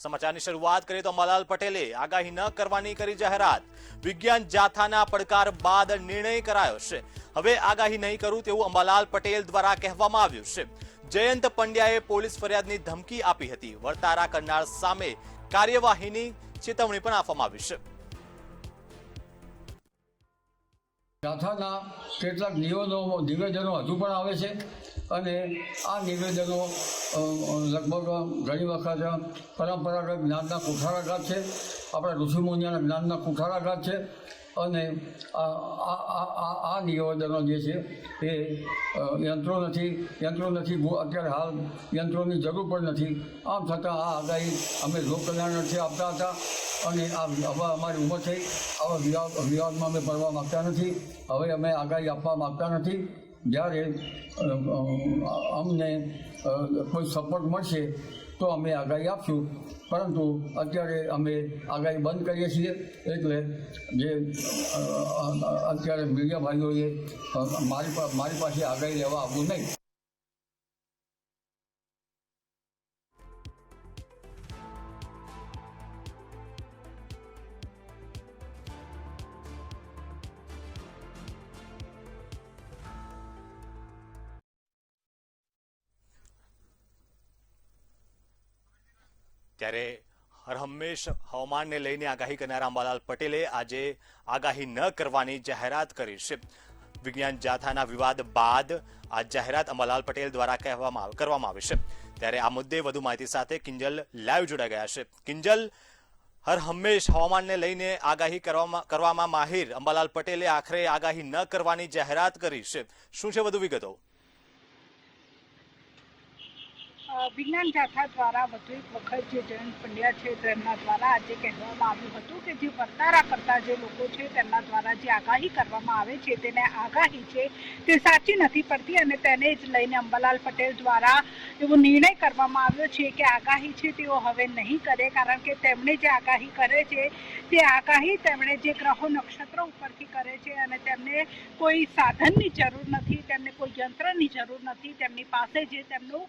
સમાચારની શરૂઆત કરીએ તો અંબાલાલ પટેલે આગાહી ન કરવાની કરી જાહેરાત। વિજ્ઞાન જાથાના પડકાર બાદ નિર્ણય કરાયો છે। હવે આગાહી નહીં કરું તેવું અંબાલાલ પટેલ દ્વારા કહેવામાં આવ્યું છે। જયંત પંડ્યાએ પોલીસ ફરિયાદની ધમકી આપી હતી। વર્તારા કરનાર સામે કાર્યવાહીની ચેતવણી પણ આપવામાં આવી છે। જાથાના કેટલાક નિવેદનો હજુ પણ આવે છે અને આ નિવેદનો લગભગ ઘણી વખત પરંપરાગત જ્ઞાનના કુઠારાઘાત છે, આપણા ઋષિમુનિઓના જ્ઞાનના કુઠારાઘાત છે અને આ નિવેદનો જે છે એ યંત્રો નથી અત્યારે હાલ યંત્રોની જરૂર પણ નથી। આમ છતાં આ આગાહી અમે લોકકલ્યાણથી આપતા હતા અને હવે અમારી ઉંમર થઈ, આવા વિવાદમાં અમે પડવા માગતા નથી। હવે અમે આગાહી આપવા માગતા નથી। જ્યારે અમને કોઈ સપોર્ટ મળશે તો અમે આગાહી આપશું, પરંતુ અત્યારે અમે આગાહી બંધ કરીએ છીએ। એટલે જે અત્યારે મીડિયા ભાઈઓએ મારી પાસે આગાહી લેવા આવવું નહીં। ત્યારે હરહંમેશ હવામાનને લઈને આગાહી કરનારા અંબાલાલ પટેલે આજે આગાહી ન કરવાની જાહેરાત કરી છે। વિજ્ઞાન જાથાના વિવાદ બાદ આ જાહેરાત અંબાલાલ પટેલ દ્વારા કરવામાં આવી છે। ત્યારે આ મુદ્દે વધુ માહિતી સાથે કિંજલ લાઈવ જોડાઈ ગયા છે। કિંજલ, હરહંમેશ હવામાનને લઈને આગાહી કરવામાં માહિર અંબાલાલ પટેલે આખરે આગાહી ન કરવાની જાહેરાત કરી છે। શું છે વધુ વિગતો? વિજ્ઞાન જાથા દ્વારા વધુ એક વખત જે જયંત પંડ્યા છે તેમના દ્વારા આજે કહેવામાં આવ્યું હતું કે જે વર્તારા કરતા જે લોકો છે તેમના દ્વારા જે આગાહી કરવામાં આવે છે તેને આગાહી છે તે સાચી નથી પડતી અને તેને જ લઈને અંબાલાલ પટેલ દ્વારા એવો નિર્ણય કરવામાં આવ્યો છે કે આગાહી છે તેઓ હવે નહીં કરે, કારણ કે તેમણે જે આગાહી કરે છે તે આગાહી તેમણે જે ગ્રહો નક્ષત્રો ઉપરથી કરે છે અને તેમને કોઈ સાધનની જરૂર નથી, તેમને કોઈ યંત્રની જરૂર નથી। તેમની પાસે જે તેમનું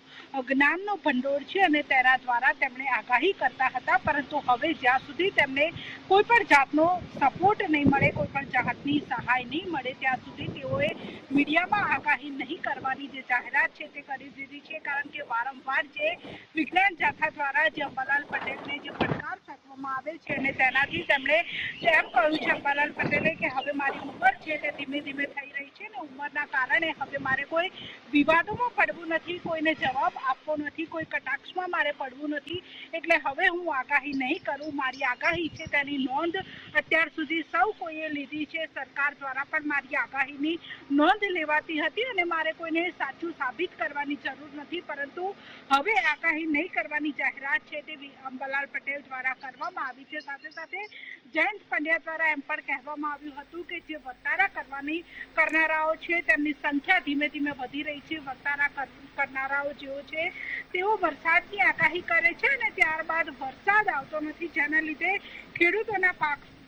જ્ઞાનનો ભંડોળ છે અને તેના દ્વારા તેમણે આગાહી કરતા હતા, પરંતુ હવે જ્યાં સુધી તેમને કોઈ પણ જાતનો સપોર્ટ નહીં મળે, કોઈ પણ જાતની સહાય નહીં મળે ત્યાં સુધી તેઓએ મીડિયામાં આગાહી નહીં કરવાની જે જાહેરાત છે તે કરી દીધી છે। કારણ કે વારંવાર જે વિજ્ઞાન જાથા દ્વારા જે અંબાલાલ પટેલને જે પડકાર ફેંકવામાં આવે છે અને તેનાથી તેમણે એમ કહ્યું છે અંબાલાલ પટેલે કે હવે મારી ઉંમર છે તે ધીમે ધીમે થઈ રહી છે અને ઉંમરના કારણે હવે મારે કોઈ વિવાદોમાં પડવું નથી, કોઈને જવાબ આપવો નથી, કોઈ કટાક્ષમાં મારે પડવું નથી, એટલે હવે હું આગાહી નહીં કરું। મારી આગાહી છે તેની નોંધ અત્યાર સુધી સૌ કોઈએ લીધી છે, સરકાર દ્વારા પણ મારી આગાહીની નોંધ લેવાતી હતી અને મારે કોઈને સાચું સાબિત કરવાની જરૂર નથી, પરંતુ હવે આગાહી નહીં કરવાની જાહેરાત છે તે અંબાલાલ પટેલ દ્વારા કરવામાં આવી છે। સાથે સાથે જયંત પંડ્યા દ્વારા એમ પણ કહેવામાં આવ્યું હતું કે જે વર્તારા કરનારાઓ છે તેમની સંખ્યા ધીમે ધીમે વધી રહી છે। વર્તારા કરનારાઓ જેઓ છે તેઓ વરસાદની આગાહી કરે છે અને ત્યારબાદ વરસાદ આવતો નથી, જેના લીધે ખેડૂતોના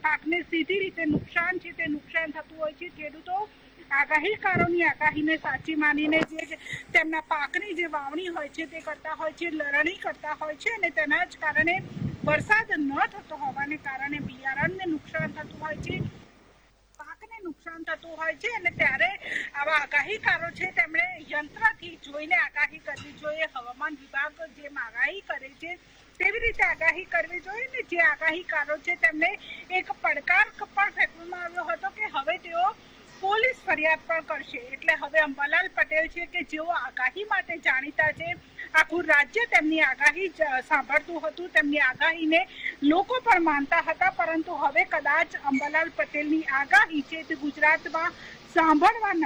પાકને સીધી રીતે નુકસાન છે તે નુકસાન થતું હોય છે। ખેડૂતો આગાહીકારોની આગાહીને સાચી માનીને જે તેમના પાકની જે વાવણી હોય છે તે કરતા હોય છે, લણણી કરતા હોય છે અને તેના જ કારણે વરસાદ ન થતો હોવાને કારણે બિયારણને નુકસાન થતું હોય છે, પાકને નુકસાન થતું હોય છે અને ત્યારે આવા આગાહીકારો છે તેમણે યંત્રથી જોઈને આગાહી કરવી જોઈએ। હવામાન વિભાગ જે આગાહી કરે છે તેવી રીતે આગાહી કરવી જોઈએ ને જે આગાહીકારો છે તેમને એક પડકાર પણ ફેંકવામાં આવ્યો હતો કે હવે તેઓ પોલીસ ફરિયાદ પણ કરશે। એટલે હવે અંબાલાલ પટેલ છે કે જેઓ આગાહી માટે જાણીતા છે, આખું રાજ્ય તેમની આગાહી સાંભળતું હતું, તેમની આગાહીને લોકો પણ માનતા હતા, પરંતુ હવે કદાચ અંબાલાલ પટેલની આગાહી છે તે ગુજરાતમાં સાંભળવા ન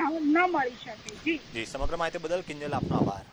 મળી શકે। જી, સમગ્ર માહિતી બદલ કિંજલ આપનો આભાર।